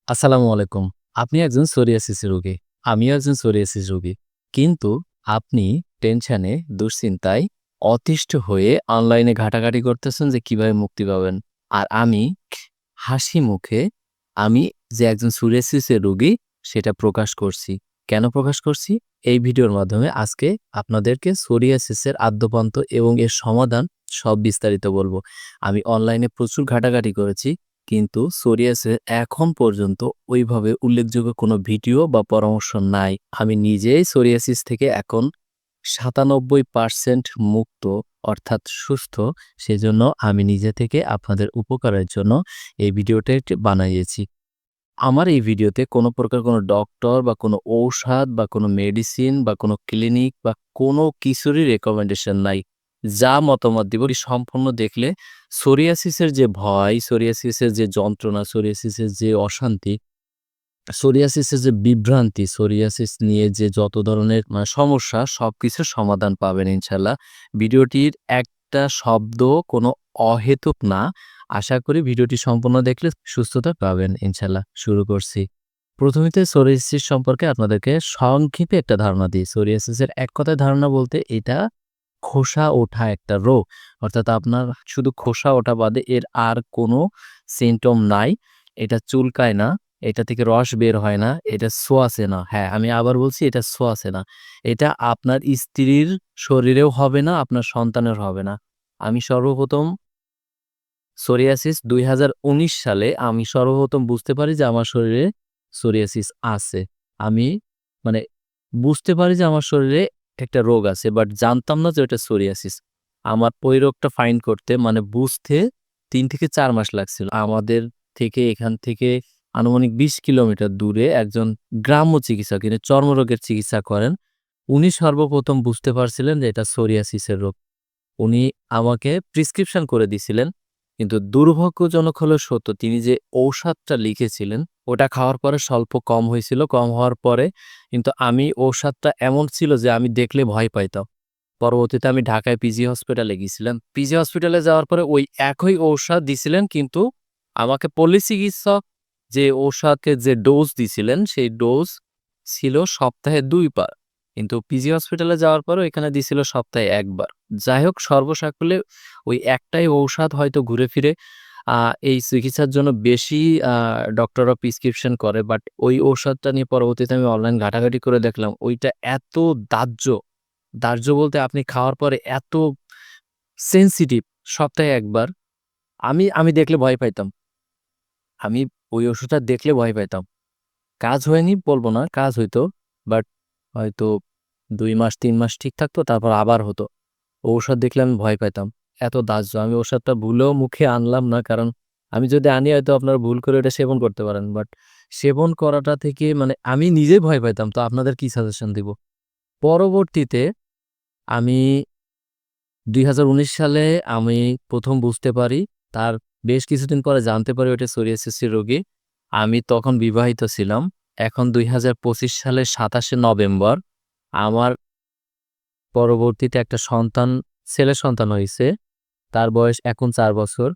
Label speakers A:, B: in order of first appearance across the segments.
A: আসসালামু আলাইকুম। আপনি একজন সোরিয়াসিস রোগী। আমিও একজন সোরিয়াসিস রোগী। কিন্তু আপনি টেনশনে, দুশ্চিন্তায় অতিষ্ঠ হয়ে অনলাইনে ঘাটাঘাটি করতেছেন যে কিভাবে মুক্তি পাবেন। আর আমি হাসি মুখে আমি যে একজন সোরিয়াসিসের রোগী সেটা প্রকাশ করছি। কেন প্রকাশ করছি? এই ভিডিওর মাধ্যমে আজকে আপনাদেরকে সোরিয়াসিসের আদ্যোপান্ত এবং এর সমাধান সব বিস্তারিত বলব। আমি অনলাইনে প্রচুর ঘাটাঘাটি করেছি। কিন্তু সোরিয়াসের এখন পর্যন্ত ওইভাবে উল্লেখযোগ্য কোনো ভিডিও বা পরামর্শ নাই। আমি নিজেই সোরিয়াসিস থেকে এখন ৯৭% মুক্ত অর্থাৎ সুস্থ। সেজন্য আমি নিজে থেকে আপনাদের উপকারের জন্য এই ভিডিওটা একটি বানাইয়েছি। আমার এই ভিডিওতে কোনো প্রকার কোনো ডক্টর বা কোনো ঔষধ বা কোনো মেডিসিন বা কোনো ক্লিনিক বা কোনো কিছুরই রেকমেন্ডেশন নাই। যা মতামত দিব সম্পূর্ণ দেখলে সোরিয়াসিসের যে ভয়, সোরিয়াসিসের যে যন্ত্রণা, সোরিয়াসিসের যে অশান্তি, সোরিয়াসিসের যে বিভ্রান্তি, সোরিয়াসিস নিয়ে যে যত ধরনের সমস্যা সবকিছুর সমাধান পাবেন ইনশাআল্লাহ। ভিডিওটির একটা শব্দ কোনো অহেতুক না। আশা করি ভিডিওটি সম্পূর্ণ দেখলে সুস্থতা পাবেন ইনশাআল্লাহ। শুরু করছি। প্রথমেতে সোরিয়াসিস সম্পর্কে আপনাদেরকে সংক্ষেপে একটা ধারণা দিই। সোরিয়াসিসের এক কথায় ধারণা বলতে এটা খোসা ওঠা একটা রোগ। অর্থাৎ আপনার শুধু খোসা ওঠা বাদে এর আর কোনো সিম্পটম নাই। এটা চুলকায় না, এটা থেকে রস বের হয় না, এটা ছোঁয়াচে না। হ্যাঁ, আমি আবার বলছি এটা ছোঁয়াচে না। এটা আপনার স্ত্রীর শরীরেও হবে না, আপনার সন্তানের হবে না। আমি সর্বপ্রথম সোরিয়াসিস ২০১৯ সালে আমি সর্বপ্রথম বুঝতে পারি যে আমার শরীরে সোরিয়াসিস আছে। আমি মানে বুঝতে পারি যে আমার শরীরে একটা রোগ আছে। বাট জানতাম না যে ওটা সোরিয়াসিস। আমার ওই রোগটা ফাইন্ড করতে বুঝতে ৩ থেকে ৪ মাস লাগছিল। আমাদের থেকে এখান থেকে আনুমানিক ২০ কিলোমিটার দূরে একজন গ্রাম্য চিকিৎসক, তিনি চর্মরোগের চিকিৎসা করেন। উনি সর্বপ্রথম বুঝতে পারছিলেন যে এটা সোরিয়াসিসের রোগ। উনি আমাকে প্রেসক্রিপশন করে দিছিলেন। কিন্তু দুর্ভাগ্যজনক হলেও সত্য, তিনি যে ঔষধটা লিখেছিলেন, ওটা খাওয়ার পরে স্বল্প কম হয়েছিল। কম হওয়ার পরে কিন্তু আমি ঔষধটা এমন ছিল যে আমি দেখলে ভয় পাইতাম। পরবর্তীতে আমি ঢাকায় পিজি হসপিটালে গেছিলাম। পিজি হসপিটালে যাওয়ার পরে ওই একই ঔষধ দিছিলেন, কিন্তু আমাকে পল্লী চিকিৎসক যে ঔষধকে যে ডোজ দিছিলেন, সেই ডোজ ছিল সপ্তাহে ২ বার। কিন্তু পিজি হসপিটালে যাওয়ার পরেও এখানে দিছিল সপ্তাহে ১ বার। যাই হোক, সর্বসাকুল্যে ওই একটাই ঔষধ হয়তো ঘুরে ফিরে আ এই চিকিৎসার জন্য বেশি আ ডক্টররা প্রেসক্রিপশন করে। বাট ওই ঔষধটা নিয়ে পরবর্তীতে আমি অনলাইন ঘাটাঘাটি করে দেখলাম ওইটা এত দাহ্য, দাহ্য বলতে আপনি খাওয়ার পরে এত সেনসিটিভ, সপ্তাহে ১ বার। আমি দেখলে ভয় পাইতাম। আমি ওই ওষুধটা দেখলে ভয় পাইতাম। কাজ হয়নি বলব না, কাজ হইতো। বাট হয়তো ২ মাস ৩ মাস ঠিক থাকতো, তারপর আবার হতো। ঔষধ দেখলে আমি ভয় পাইতাম। এত দাহ্য। আমি ওষুধটা ভুলেও মুখে আনলাম না। কারণ আমি যদি আনি হয়তো আপনারা ভুল করে ওটা সেবন করতে পারেন। বাট সেবন করাটা থেকে আমি নিজেই ভয় পাইতাম। তো আপনাদের কি সাজেশন দিব? পরবর্তীতে আমি ২০১৯ সালে আমি ১ম বুঝতে পারি। তার বেশ কিছুদিন পরে জানতে পারি ওটা সোরিয়াসিসের রোগী। আমি তখন বিবাহিত ছিলাম। এখন ২০২৫ সালের ২৭শে নভেম্বর আমার পরবর্তীতে একটা সন্তান, ছেলে সন্তান হইছে। তার বয়স এখন ৪ বছর।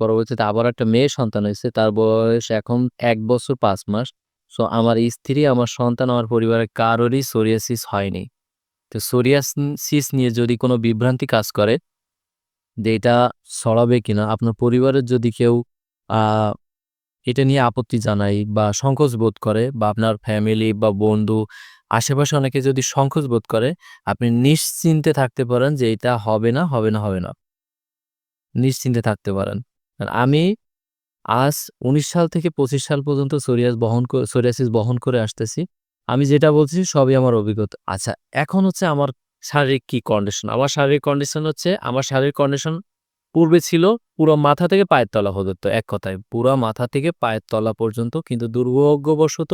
A: পরবর্তীতে আবার একটা মেয়ে সন্তান হইছে। তার বয়স এখন ১ বছর ৫ মাস। সো আমার স্ত্রী, আমার সন্তান, আমার পরিবারের কারোরই সোরিয়াসিস হয়নি। তো সোরিয়াসিস নিয়ে যদি কোনো বিভ্রান্তি কাজ করে যে এটা ছড়াবে কিনা, আপনার পরিবারের যদি কেউ আ এটা নিয়ে আপত্তি জানায় বা সংকোচ বোধ করে, বা আপনার ফ্যামিলি বা বন্ধু, আশেপাশে অনেকে যদি সংকোচ বোধ করে, আপনি নিশ্চিন্তে থাকতে পারেন যে এটা হবে না, হবে না, হবে না। নিশ্চিন্তে থাকতে পারেন। আর আমি আজ ১৯ সাল থেকে ২৫ সাল পর্যন্ত সোরিয়াসিস বহন করে আসতেছি। আমি যেটা বলছি সবই আমার অভিজ্ঞতা। আচ্ছা, এখন হচ্ছে আমার শারীরিক কি কন্ডিশন? আমার শারীরিক কন্ডিশন পূর্বে ছিল পুরো মাথা থেকে পায়ের তলা পর্যন্ত। এক কথায় পুরা মাথা থেকে পায়ের তলা পর্যন্ত। কিন্তু দুর্ভাগ্যবশত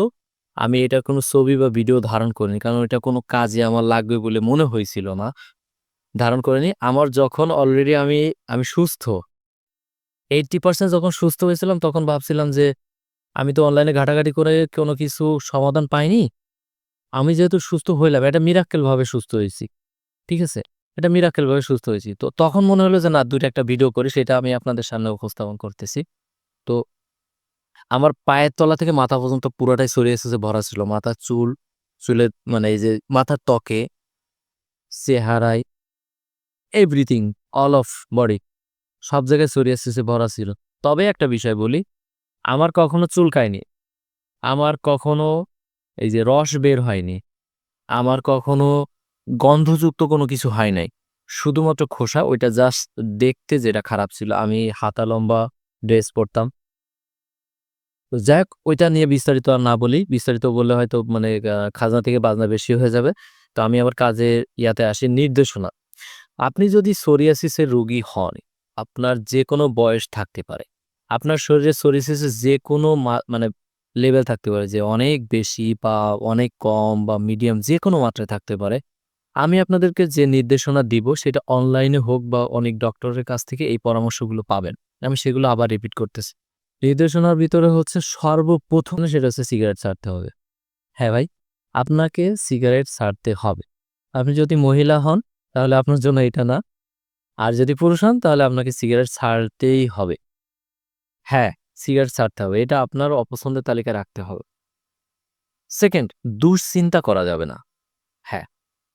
A: আমি এটার কোনো ছবি বা ভিডিও ধারণ করিনি। কারণ এটা কোনো কাজে আমার লাগবে বলে মনে হইছিল না। ধারণ করিনি। আমার যখন অলরেডি আমি সুস্থ, 80% যখন সুস্থ হয়েছিলাম তখন ভাবছিলাম যে আমি তো অনলাইনে ঘাটাঘাটি করে কোনো কিছু সমাধান পাইনি। আমি যেহেতু সুস্থ হইলাম, এটা মিরাক্কেল ভাবে সুস্থ হইছি। ঠিক আছে? এটা মিরাক্কেল ভাবে সুস্থ হয়েছি। তো তখন মনে হলো যে না, ২ টা একটা ভিডিও করি, সেটা আমি আপনাদের সামনে উপস্থাপন করতেছি। তো আমার পায়ের তলা থেকে মাথা পর্যন্ত পুরাটাই সোরিয়াসিসে ভরা ছিল। মাথার চুলে মানে এই যে মাথার ত্বকে, চেহারায়, এভরিথিং, অল অফ বডি সব জায়গায় সোরিয়াসিসে ভরা ছিল। তবে একটা বিষয় বলি, আমার কখনো চুলকায়নি। আমার কখনো এই যে রস বের হয়নি। আমার কখনো গন্ধযুক্ত কোনো কিছু হয় নাই। শুধুমাত্র খোসা, ওইটা জাস্ট দেখতে যেটা খারাপ ছিল। আমি হাতা লম্বা ড্রেস পরতাম। তো যাই হোক, ওইটা নিয়ে বিস্তারিত আর না বলি। বিস্তারিত বললে হয়তো মানে খাজনা থেকে বাজনা বেশি হয়ে যাবে। তো আমি আবার কাজের ইয়াতে আসি, নির্দেশনা। আপনি যদি সোরিয়াসিসের রোগী হন, আপনার যেকোনো বয়স থাকতে পারে। আপনার শরীরে সোরিয়াসিসের যেকোনো মানে লেভেল থাকতে পারে, যে অনেক বেশি বা অনেক কম বা মিডিয়াম, যেকোনো মাত্রায় থাকতে পারে। আমি আপনাদেরকে যে নির্দেশনা দিব সেটা অনলাইনে হোক বা অনেক ডক্টরের কাছ থেকে এই পরামর্শগুলো পাবেন। আমি সেগুলো আবার রিপিট করতেছি। নির্দেশনার ভিতরে হচ্ছে সর্বপ্রথম সেটা হচ্ছে সিগারেট ছাড়তে হবে। হ্যাঁ ভাই, আপনাকে সিগারেট ছাড়তে হবে। আপনি যদি মহিলা হন তাহলে আপনার জন্য এটা না। আর যদি পুরুষ হন তাহলে আপনাকে সিগারেট ছাড়তেই হবে। হ্যাঁ, সিগারেট ছাড়তে হবে। এটা আপনার অপছন্দের তালিকায় রাখতে হবে। সেকেন্ড, দুশ্চিন্তা করা যাবে না। হ্যাঁ,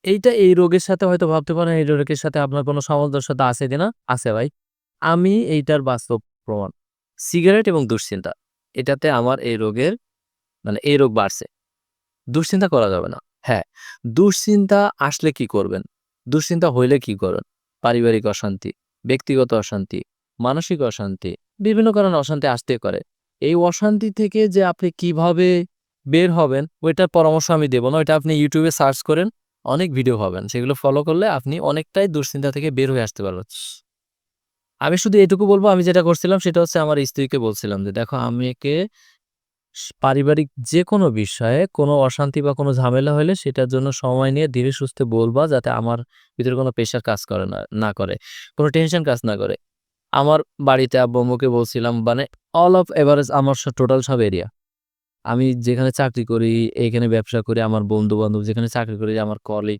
A: এইটা এই রোগের সাথে হয়তো ভাবতে পারেন এই রোগের সাথে আপনার কোনো সামঞ্জস্যতা আছে কিনা? আছে ভাই। আমি এইটার বাস্তব প্রমাণ। সিগারেট এবং দুশ্চিন্তা, এটাতে আমার এই রোগের মানে এই রোগ বাড়ছে। দুশ্চিন্তা করা যাবে না। হ্যাঁ, দুশ্চিন্তা আসলে কি করবেন? দুশ্চিন্তা হইলে কি করবেন? পারিবারিক অশান্তি, ব্যক্তিগত অশান্তি, মানসিক অশান্তি, বিভিন্ন কারণে অশান্তি আসতেই পারে। এই অশান্তি থেকে যে আপনি কিভাবে বের হবেন, ওইটার পরামর্শ আমি দেব না। ওইটা আপনি YouTube এ সার্চ করেন, অনেক ভিডিও পাবেন। সেগুলো ফলো করলে আপনি অনেকটাই দুশ্চিন্তা থেকে বের হয়ে আসতে পারবেন। আমি শুধু এটুকু বলব, আমি যেটা করছিলাম সেটা হচ্ছে আমার স্ত্রীকে বলছিলাম যে, "দেখো, আমাকে পারিবারিক যেকোনো বিষয়ে কোনো অশান্তি বা কোনো ঝামেলা হইলে সেটার জন্য সময় নিয়ে ধীরে সুস্থে বলবা, যাতে আমার ভিতরে কোনো প্রেশার কাজ করে না করে, কোনো টেনশন কাজ না করে।" আমার বাড়িতে আব্বু-আম্মুকে বলছিলাম, মানে অল অফ এভারেজ আমার টোটাল সব এরিয়া। আমি যেখানে চাকরি করি, এইখানে ব্যবসা করি, আমার বন্ধু-বান্ধব যেখানে চাকরি করি, আমার কলিগ,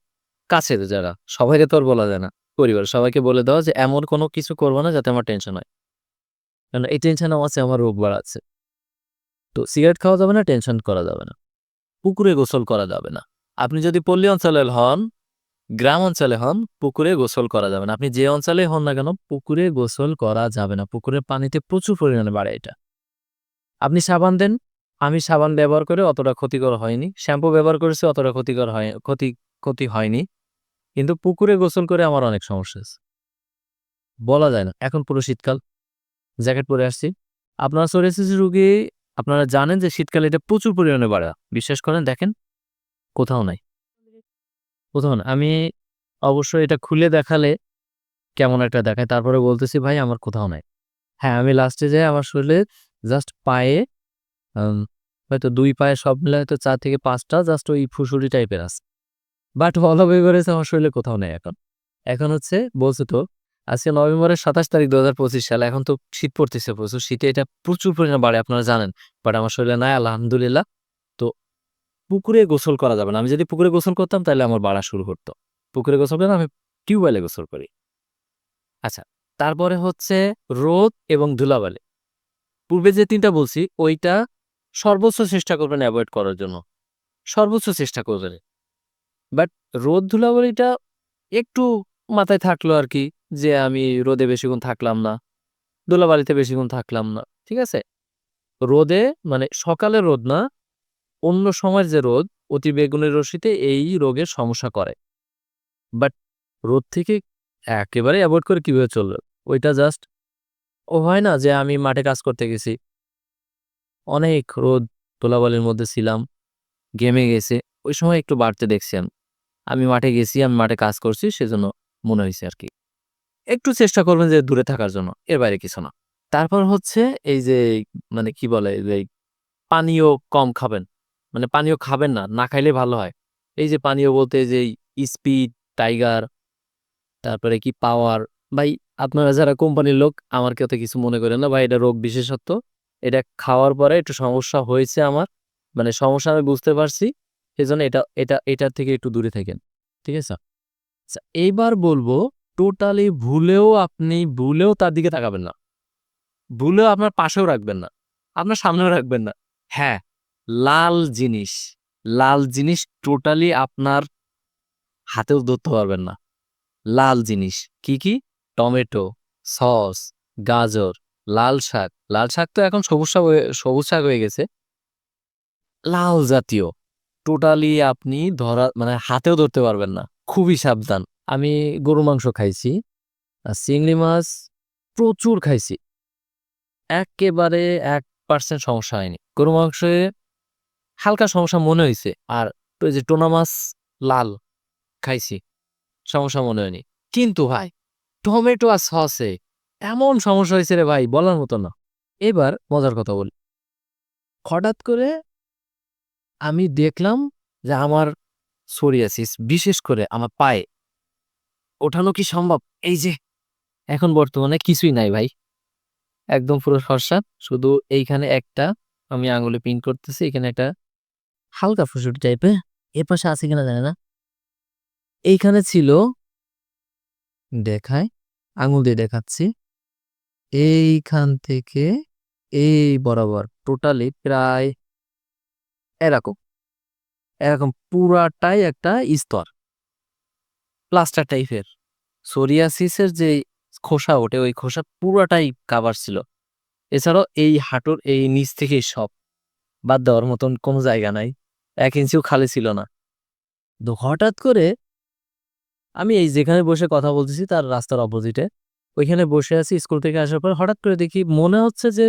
A: কাছের যারা, সবাইকে তো আর বলা যায় না। পরিবারের সবাইকে বলে দেওয়া যে এমন কোনো কিছু করবা না যাতে আমার টেনশন হয়। কারণ এই টেনশন আছে, আমার রোগ বাড়াচ্ছে। তো সিগারেট খাওয়া যাবে না, টেনশন করা যাবে না। পুকুরে গোসল করা যাবে না। আপনি যদি পল্লী অঞ্চলের হন, গ্রাম অঞ্চলে হন, পুকুরে গোসল করা যাবে না। আপনি যে অঞ্চলেই হন না কেন, পুকুরে গোসল করা যাবে না। পুকুরের পানিতে প্রচুর পরিমাণে বাড়ে এটা। আপনি সাবান দেন, আমি সাবান ব্যবহার করে অতটা ক্ষতিকর হয়নি। শ্যাম্পু ব্যবহার করেছি, অতটা ক্ষতিকর হয় ক্ষতি হয়নি। কিন্তু পুকুরে গোসল করে আমার অনেক সমস্যা হয়েছে। বলা যায় না। এখন পুরো শীতকাল, জ্যাকেট পরে আসছি। আপনারা সোরিয়াসিস রোগী, আপনারা জানেন যে শীতকালে এটা প্রচুর পরিমাণে বাড়ে। বিশ্বাস করেন, দেখেন, কোথাও নাই। কোথাও না। আমি অবশ্যই এটা খুলে দেখালে কেমন একটা দেখায়। তারপরে বলতেছি, ভাই আমার কোথাও নাই। হ্যাঁ, আমি লাস্টে যেয়ে আমার শরীরের জাস্ট পায়ে, আম হয়তো ২ পায়ে সব মিলায় হয়তো ৪ থেকে ৫ টা জাস্ট ওই ফুসুড়ি টাইপের আছে। বাট অল ওভার এভারেজ আমার শরীরে কোথাও নাই এখন। এখন হচ্ছে বলছে তো, আজকে নভেম্বরের ২৭ তারিখ ২০২৫ সাল। এখন তো শীত পড়তেছে প্রচুর। শীতে এটা প্রচুর পরিমাণে বাড়ে, আপনারা জানেন। বাট আমার শরীরে নাই, আলহামদুলিল্লাহ। তো পুকুরে গোসল করা যাবে না। আমি যদি পুকুরে গোসল করতাম তাহলে আমার বাড়া শুরু হতো। পুকুরে গোসল করি না, আমি টিউবওয়েলে গোসল করি। আচ্ছা, তারপরে হচ্ছে রোদ এবং ধুলাবালি। পূর্বে যে ৩ টা বলছি, ওইটা সর্বোচ্চ চেষ্টা করবেন এভয়েড করার জন্য। সর্বোচ্চ চেষ্টা করবেন। বাট রোদ ধুলাবালিটা একটু মাথায় থাকলো আরকি, যে আমি রোদে বেশিক্ষণ থাকলাম না, ধুলাবালিতে বেশিক্ষণ থাকলাম না। ঠিক আছে? রোদে মানে সকালে রোদ না, অন্য সময়ের যে রোদ, অতিবেগুনি রশ্মিতে এই রোগের সমস্যা করে। বাট রোদ থেকে একেবারে এভয়েড করে কিভাবে চলবে? ওইটা জাস্ট, হয় না যে আমি মাঠে কাজ করতে গেছি। অনেক রোদ, ধুলাবালির মধ্যে ছিলাম, ঘেমে গেছে। ওই সময় একটু বাড়তে দেখছি আমি। আমি মাঠে গেছি, আমি মাঠে কাজ করছি, সেজন্য মনে হইছে আরকি। একটু চেষ্টা করবেন যে দূরে থাকার জন্য। এর বাইরে কিছু না। তারপর হচ্ছে এই যে মানে কি বলে, এই পানীয় কম খাবেন। মানে পানীয় খাবেন না, না খাইলেই ভালো হয়। এই যে পানীয় বলতে যে স্পিড, টাইগার, তারপরে কি পাওয়ার, ভাই আপনারা যারা কোম্পানির লোক আমার কথা কিছু মনে করেন না ভাই, এটা রোগ বিশেষত্ব। এটা খাওয়ার পরে একটু সমস্যা হয়েছে আমার। মানে সমস্যা আমি বুঝতে পারছি। সেজন্য এটার থেকে একটু দূরে থাকেন। ঠিক আছে? আচ্ছা, এইবার বলবো, টোটালি ভুলেও তার দিকে তাকাবেন না। ভুলেও আপনার পাশেও রাখবেন না। আপনার সামনেও রাখবেন না। হ্যাঁ, লাল জিনিস, লাল জিনিস টোটালি আপনার হাতেও ধরতে পারবেন না। লাল জিনিস কি, কি? টমেটো, সস, গাজর, লাল শাক। লাল শাক তো এখন সবুজ শাক হয়ে গেছে। লাল জাতীয় টোটালি আপনি মানে হাতেও ধরতে পারবেন না। খুবই সাবধান। আমি গরু মাংস খাইছি, চিংড়ি মাছ প্রচুর খাইছি। একেবারে 1% সমস্যা হয়নি। গরু মাংসে হালকা সমস্যা মনে হইছে। আর ওই যে টোনা মাছ লাল খাইছি, সমস্যা মনে হয়নি। কিন্তু ভাই টমেটো আর সসে এমন সমস্যা হয়েছে রে ভাই, বলার মতো না। এবার মজার কথা বলি। হঠাৎ করে আমি দেখলাম যে আমার সোরিয়াসিস বিশেষ করে আমার পায়ে ওঠানো কি সম্ভব? এই যে এখন বর্তমানে কিছুই নাই ভাই। একদম পুরো ফর্সা। শুধু এইখানে একটা আমি আঙুলে পিন করতেছি। এখানে একটা হালকা ফুসুটি টাইপের। এর পাশে আছে কিনা জানি না। এইখানে ছিল, দেখায়, আঙুল দিয়ে দেখাচ্ছি। এইখান থেকে এই বরাবর টোটালি প্রায় এরকম, এরকম পুরাটাই একটা স্তর। প্লাস্টার টাইপের। সোরিয়াসিসের যে খোসা ওঠে ওই খোসা পুরাটাই কাভার ছিল। এছাড়াও এই হাঁটুর এই নিচ থেকেই সব। বাদ দেওয়ার মতন কোনো জায়গা নাই। 1 ইঞ্চিও খালি ছিল না। তো হঠাৎ করে আমি এই যেখানে বসে কথা বলতেছি তার রাস্তার অপোজিটে ওইখানে বসে আছি স্কুল থেকে আসার পর হঠাৎ করে দেখি মনে হচ্ছে যে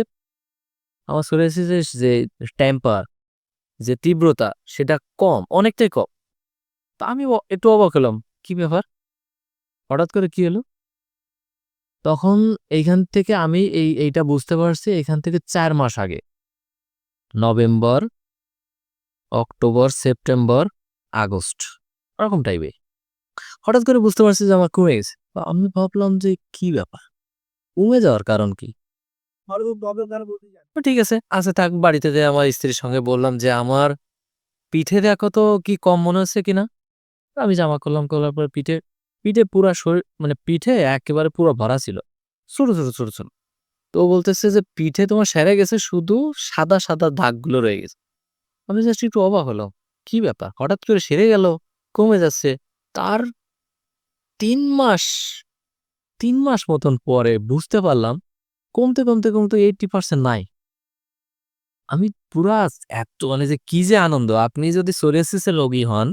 A: আমার সোরিয়াসিসের যে টেম্পার, যে তীব্রতা সেটা কম, অনেকটাই কম। তো আমি একটু অবাক হলাম। কি ব্যাপার? হঠাৎ করে কি হলো? তখন এইখান থেকে আমি এইটা বুঝতে পারছি এখান থেকে ৪ মাস আগে। নভেম্বর, অক্টোবর, সেপ্টেম্বর, আগস্ট ওরকম টাইপে। হঠাৎ করে বুঝতে পারছি যে আমার কমে গেছে। আমি ভাবলাম যে কি ব্যাপার? কমে যাওয়ার কারণ কি? ঠিক আছে, আচ্ছা থাক। বাড়িতে যেয়ে আমার স্ত্রীর সঙ্গে বললাম যে, "আমার পিঠে দেখো তো কি কম মনে হচ্ছে কিনা?" আমি জামা খুললাম, খোলার পর পিঠে পিঠে পুরা শরীর মানে পিঠে একেবারে পুরো ভরা ছিল। ছোট, ছোট, ছোট, ছোট। তো ও বলতেছে যে, "পিঠে তোমার সেরে গেছে, শুধু সাদা, সাদা দাগগুলো রয়ে গেছে।" আমি জাস্ট একটু অবাক হলাম। কি ব্যাপার? হঠাৎ করে সেরে গেল, কমে যাচ্ছে। তার ৩ মাস, ৩ মাস মতন পরে বুঝতে পারলাম কমতে, কমতে, কমতে 80% নাই। আমি পুরা এত মানে যে কি যে আনন্দ! আপনি যদি সোরিয়াসিস এর রোগী হন,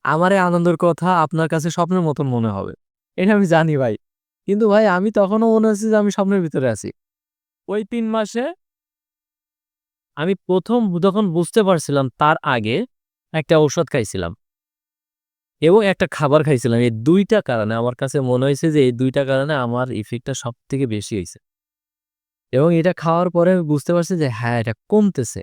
A: আমার এই আনন্দের কথা আপনার কাছে স্বপ্নের মতন মনে হবে। এটা আমি জানি ভাই। কিন্তু ভাই আমি তখনও মনে হচ্ছে যে আমি স্বপ্নের ভিতরে আছি। ওই ৩ মাসে আমি ১ম যখন বুঝতে পারছিলাম তার আগে একটা ঔষধ খাইছিলাম এবং একটা খাবার খাইছিলাম। এই ২ টা কারণে আমার কাছে মনে হইছে যে এই ২ টা কারণে আমার ইফেক্টটা সবথেকে বেশি হইছে। এবং এটা খাওয়ার পরে আমি বুঝতে পারছি যে হ্যাঁ, এটা কমতেছে।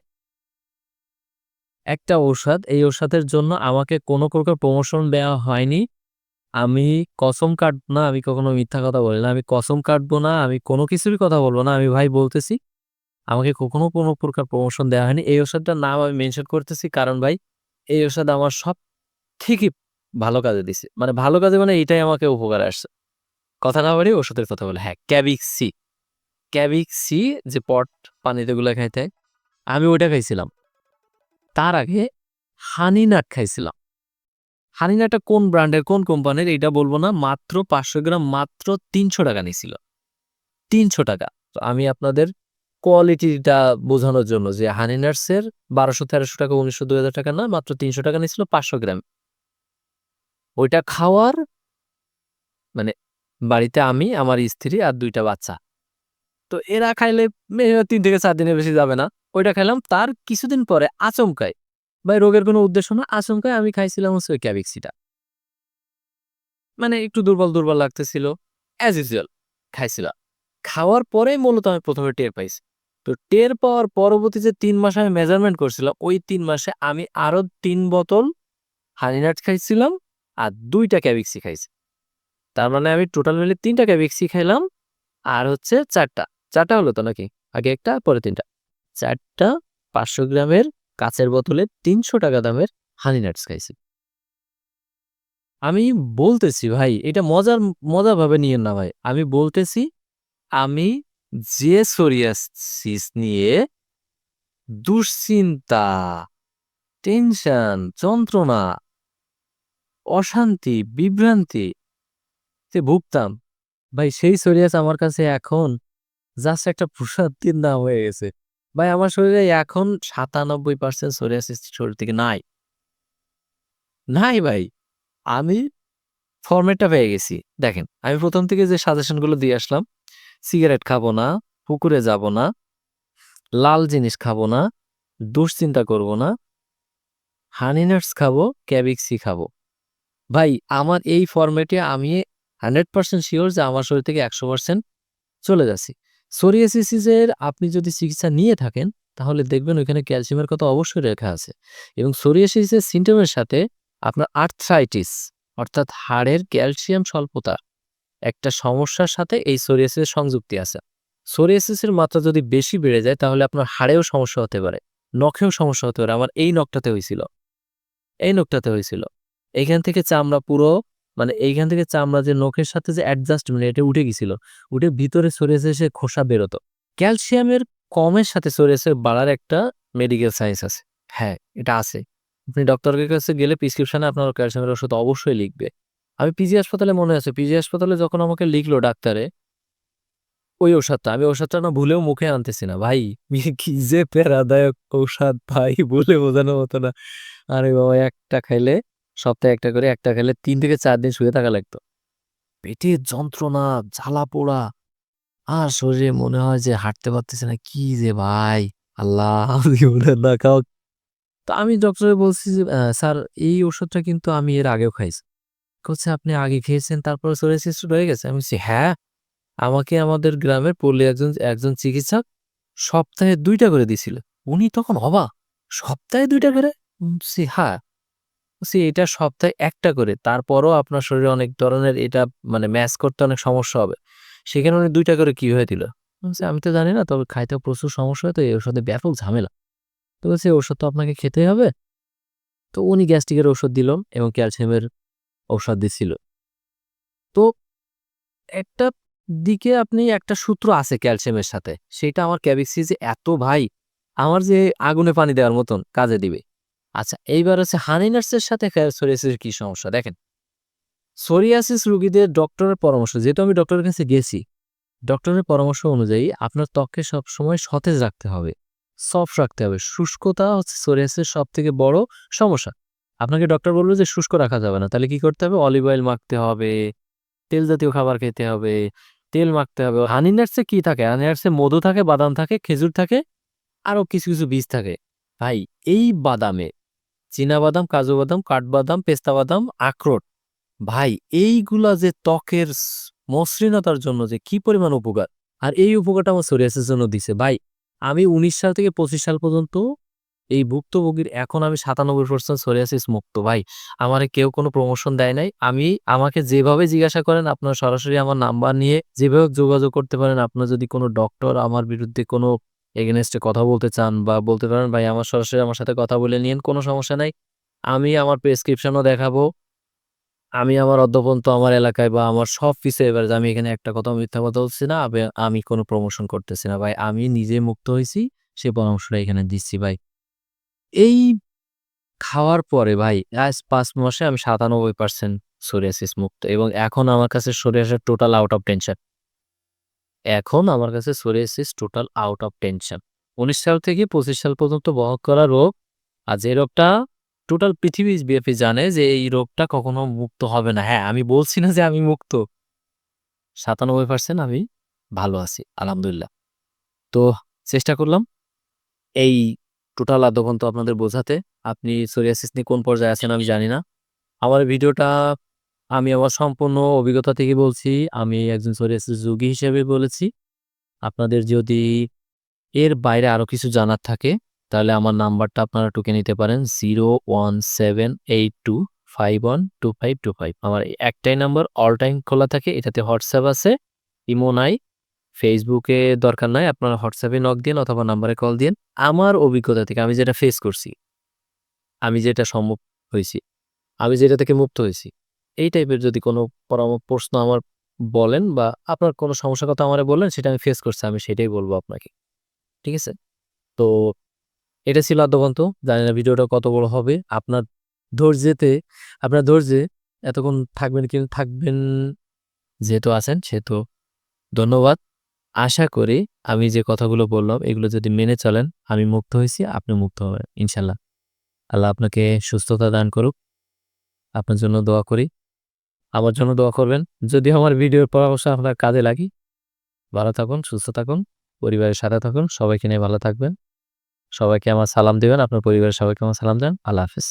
A: একটা ঔষধ, এই ঔষধের জন্য আমাকে কোনো প্রকার প্রমোশন দেওয়া হয়নি। আমি কসম কাটব না, আমি কখনো মিথ্যা কথা বলি না। আমি কসম কাটবো না, আমি কোনো কিছুরই কথা বলব না। আমি ভাই বলতেছি, আমাকে কখনো কোনো প্রকার প্রমোশন দেওয়া হয়নি। এই ওষুধটার নাম আমি মেনশন করতেছি কারণ ভাই, এই ওষুধ আমার সবথেকে ভালো কাজে দিছে। মানে ভালো কাজে মানে এটাই আমাকে উপকারে আসছে। কথা না বাড়িয়ে ওষুধের কথা বলি। হ্যাঁ, ক্যাভিক্সি। ক্যাভিক্সি যে পানিতে গুলা খাইতে হয়, আমি ওইটা খাইছিলাম। তার আগে হানিনাট খাইছিলাম। হানিনাটটা কোন ব্র্যান্ডের, কোন কোম্পানির এইটা বলব না। মাত্র ৫০০ গ্রাম মাত্র ৳৩০০ নিছিল। ৳৩০০। তো আমি আপনাদের কোয়ালিটিটা বোঝানোর জন্য যে হানিনাটসের ৳১২০০, ৳১৩০০, ৳১৯০০, ৳২০০০ না, মাত্র ৳৩০০ নিছিল ৫০০ গ্রাম। ওইটা খাওয়ার মানে বাড়িতে আমি, আমার স্ত্রী আর ২ টা বাচ্চা। তো এরা খাইলে ৩ থেকে ৪ দিনের বেশি যাবে না। ওইটা খাইলাম। তার কিছুদিন পরে আচমকাই, ভাই রোগের কোনো উদ্দেশ্য না, আচমকাই আমি খাইছিলাম হচ্ছে ওই ক্যাভিক্সিটা। মানে একটু দুর্বল, দুর্বল লাগতেছিল। অ্যাজ ইউজুয়াল খাইছিলাম। খাওয়ার পরেই মূলত আমি ১ম এ টের পাইছি। তো টের পাওয়ার পরবর্তী যে ৩ মাস আমি মেজারমেন্ট করছিলাম, ওই ৩ মাসে আমি আরো ৩ বোতল হানি নাটস খাইছিলাম আর ২ টা ক্যাভিক্সি খাইছি। তার মানে আমি টোটাল মিলে ৩ টা ক্যাভিক্সি খাইলাম আর হচ্ছে ৪ টা। ৪ টা হলো তো নাকি? আগে ১ টা পরে ৩ টা। ৪ টা ৫০০ গ্রামের কাঁচের বোতলে ৳৩০০ দামের হানি নাটস খাইছি। আমি বলতেছি ভাই, এটা মজার ভাবে নিয়েন না ভাই। আমি বলতেছি আমি যে সোরিয়াসিস নিয়ে দুশ্চিন্তা, টেনশন, যন্ত্রণা, অশান্তি, বিভ্রান্তিতে ভুগতাম। ভাই সেই সোরিয়াস আমার কাছে এখন জাস্ট একটা প্রসাদের নাম হয়ে গেছে। ভাই আমার শরীরে এখন ৯৭% সোরিয়াসিস শরীর থেকে নাই। নাই ভাই। আমি ফরমেটটা পেয়ে গেছি। দেখেন, আমি ১ম থেকে যে সাজেশন গুলো দিয়ে আসলাম, সিগারেট খাবো না, পুকুরে যাবো না, লাল জিনিস খাবো না, দুশ্চিন্তা করব না, হানি নাটস খাবো, ক্যাভিক্সি খাবো। ভাই আমার এই ফরমেটে আমি 100% সিওর যে আমার শরীর থেকে ১০০% চলে যাচ্ছি। সোরিয়াসিসের আপনি যদি চিকিৎসা নিয়ে থাকেন, তাহলে দেখবেন ওইখানে ক্যালসিয়ামের কথা অবশ্যই লেখা আছে এবং সোরিয়াসিসের সিম্পটমের সাথে আপনার আর্থ্রাইটিস অর্থাৎ হাড়ের ক্যালসিয়াম স্বল্পতা একটা সমস্যার সাথে এই সোরিয়াসিসের সংযুক্তি আছে। সোরিয়াসিসের মাত্রা যদি বেশি বেড়ে যায় তাহলে আপনার হাড়েও সমস্যা হতে পারে, নখেও সমস্যা হতে পারে। আমার এই নখটাতে হয়েছিল, এই নখটাতে হয়েছিল। এইখান থেকে চামড়া পুরো মানে এইখান থেকে চামড়া যে নখের সাথে যে অ্যাডজাস্টমেন্ট এটা উঠে গেছিল। উঠে ভিতরে সোরিয়াসিসের খোসা বেরোতো। ক্যালসিয়ামের কমের সাথে সোরিয়াসিস বাড়ার একটা মেডিকেল সায়েন্স আছে। হ্যাঁ, এটা আছে। আপনি ডক্টরের কাছে গেলে প্রেসক্রিপশনে আপনার ক্যালসিয়ামের ওষুধ অবশ্যই লিখবে। আমি পিজি হাসপাতালে মনে আছে, পিজি হাসপাতালে যখন আমাকে লিখলো ডাক্তারে ওই ওষুধটা, আমি ওষুধটা না ভুলেও মুখে আনতেছি না ভাই। কি যে প্যারাদায়ক ঔষধ ভাই বলে বোঝানোর মতো না। আরে বাবা একটা খাইলে সপ্তাহে একটা করে একটা খাইলে ৩ থেকে ৪ দিন শুয়ে থাকা লাগতো। পেটের যন্ত্রণা, জ্বালা পোড়া আর শরীরে মনে হয় যে হাঁটতে পারতেছে না। কি যে ভাই আল্লাহ জীবনে না খাও। তো আমি ডক্টরে বলছি যে, স্যার এই ওষুধটা কিন্তু আমি এর আগেও খাইছি।" বলছে, "আপনি আগে খেয়েছেন তারপরে সোরিয়াসিস রয়ে গেছে?" আমি বলছি, "হ্যাঁ।" আমাকে আমাদের গ্রামের পল্লী একজন একজন চিকিৎসক সপ্তাহে ২ টা করে দিছিল। উনি তখন অবাক। "সপ্তাহে ২ টা করে?" বলছি, "হ্যাঁ।" বলছি, "এটা সপ্তাহে ১ টা করে। তারপরও আপনার শরীরে অনেক ধরনের এটা মানে ম্যাচ করতে অনেক সমস্যা হবে। সেখানে উনি ২ টা করে কিভাবে দিল?" বলছি, "আমি তো জানি না। তবে খাইতে প্রচুর সমস্যা হয় তো এই ওষুধে ব্যাপক ঝামেলা।" তো বলছে, "এই ওষুধ তো আপনাকে খেতেই হবে।" তো উনি গ্যাস্ট্রিকের ঔষধ দিল এবং ক্যালসিয়ামের ঔষধ দিছিল। তো একটা দিকে আপনি একটা সূত্র আছে ক্যালসিয়ামের সাথে। সেটা আমার ক্যাভিক্সি যে এত ভাই, আমার যে আগুনে পানি দেওয়ার মতন কাজে দিবে। আচ্ছা এইবার হচ্ছে হানি নাটসের সাথে সোরিয়াসিসের কি সমস্যা? দেখেন, সোরিয়াসিস রোগীদের ডক্টরের পরামর্শ যেহেতু আমি ডক্টরের কাছে গেছি, ডক্টরের পরামর্শ অনুযায়ী আপনার ত্বককে সবসময় সতেজ রাখতে হবে, সফট রাখতে হবে। শুষ্কতা হচ্ছে সোরিয়াসিসের সবথেকে বড় সমস্যা। আপনাকে ডক্টর বলল যে শুষ্ক রাখা যাবে না। তাহলে কি করতে হবে? অলিভ অয়েল মাখতে হবে, তেল জাতীয় খাবার খেতে হবে, তেল মাখতে হবে। হানি নাটসে কি থাকে? হানি নাটসে মধু থাকে, বাদাম থাকে, খেজুর থাকে, আরো কিছু, কিছু বীজ থাকে। ভাই এই বাদামে চিনাবাদাম, কাজু বাদাম, কাঠবাদাম, পেস্তা বাদাম, আখরোট ভাই এইগুলা যে ত্বকের মসৃণতার জন্য যে কি পরিমাণ উপকার। আর এই উপকারটা আমার সোরিয়াসিসের জন্য দিছে। ভাই আমি ১৯ সাল থেকে ২৫ সাল পর্যন্ত এই ভুক্তভোগীর এখন আমি ৯৭% সোরিয়াসিস মুক্ত ভাই। আমারে কেউ কোনো প্রমোশন দেয় নাই। আমাকে যেভাবে জিজ্ঞাসা করেন আপনারা সরাসরি আমার নাম্বার নিয়ে যেভাবে যোগাযোগ করতে পারেন। আপনার যদি কোনো ডক্টর আমার বিরুদ্ধে কোনো এগেইনস্ট এ কথা বলতে চান বা বলতে পারেন ভাই আমার সরাসরি আমার সাথে কথা বলে নিয়েন, কোনো সমস্যা নাই। আমি আমার প্রেসক্রিপশনও দেখাবো। আমি আমার অদ্যপন্ত আমার এলাকায় বা আমার সব কিছু এভারেজ আমি এখানে একটা কথাও মিথ্যা কথা বলছি না। আমি কোনো প্রমোশন করতেছি না ভাই। আমি নিজে মুক্ত হইছি, সে পরামর্শটা এখানে দিচ্ছি ভাই। এই খাওয়ার পরে ভাই আজ ৫ মাসে আমি ৯৭% সোরিয়াসিস মুক্ত এবং এখন আমার কাছে psoriasis total out of tension. এখন আমার কাছে psoriasis total out of tension. ১৯ সাল থেকে ২৫ সাল পর্যন্ত বহন করা রোগ। আর যে রোগটা টোটাল পৃথিবীব্যাপী জানে যে এই রোগটা কখনো মুক্ত হবে না। হ্যাঁ, আমি বলছি না যে আমি মুক্ত। ৯৭% আমি ভালো আছি আলহামদুলিল্লাহ। তো চেষ্টা করলাম এই টোটাল আধা ঘন্টা আপনাদের বোঝাতে। আপনি সোরিয়াসিস নিয়ে কোন পর্যায়ে আছেন আমি জানি না। আমার ভিডিওটা আমি আমার সম্পূর্ণ অভিজ্ঞতা থেকে বলছি। আমি একজন সোরিয়াসিস রোগী হিসেবে বলেছি। আপনাদের যদি এর বাইরে আরো কিছু জানার থাকে তাহলে আমার নাম্বারটা আপনারা টুকে নিতে পারেন 01782512525 আমার একটাই নাম্বার অল টাইম খোলা থাকে। এটাতে হোয়াটসঅ্যাপ আছে, ইমো নাই, ফেসবুকে দরকার নাই। আপনারা হোয়াটসঅ্যাপে নক দিন অথবা নাম্বারে কল দিন। আমার অভিজ্ঞতা থেকে আমি যেটা ফেস করছি, আমি যেটা সম্মুখ হইছি, আমি যেটা থেকে মুক্ত হইছি, এই টাইপের যদি কোনো প্রশ্ন আমার বলেন বা আপনার কোনো সমস্যার কথা আমারে বললেন সেটা আমি ফেস করছি, আমি সেটাই বলব আপনাকে। ঠিক আছে? তো এটা ছিল আদ্যপান্ত। জানি না ভিডিওটা কত বড় হবে। আপনার ধৈর্যে এতক্ষণ থাকবেন যেহেতু আছেন সেহেতু ধন্যবাদ। আশা করি আমি যে কথাগুলো বললাম এগুলো যদি মেনে চলেন, আমি মুক্ত হইছি, আপনি মুক্ত হবেন ইনশাআল্লাহ। আল্লাহ আপনাকে সুস্থতা দান করুক। আপনার জন্য দোয়া করি। আমার জন্য দোয়া করবেন। যদি আমার ভিডিওর পরামর্শ আপনার কাজে লাগে, ভালো থাকুন, সুস্থ থাকুন, পরিবারের সাথে থাকুন। সবাইকে নিয়ে ভালো থাকবেন। সবাইকে আমার সালাম দিবেন। আপনার পরিবারের সবাইকে আমার সালাম দেন। আল্লাহ হাফেজ।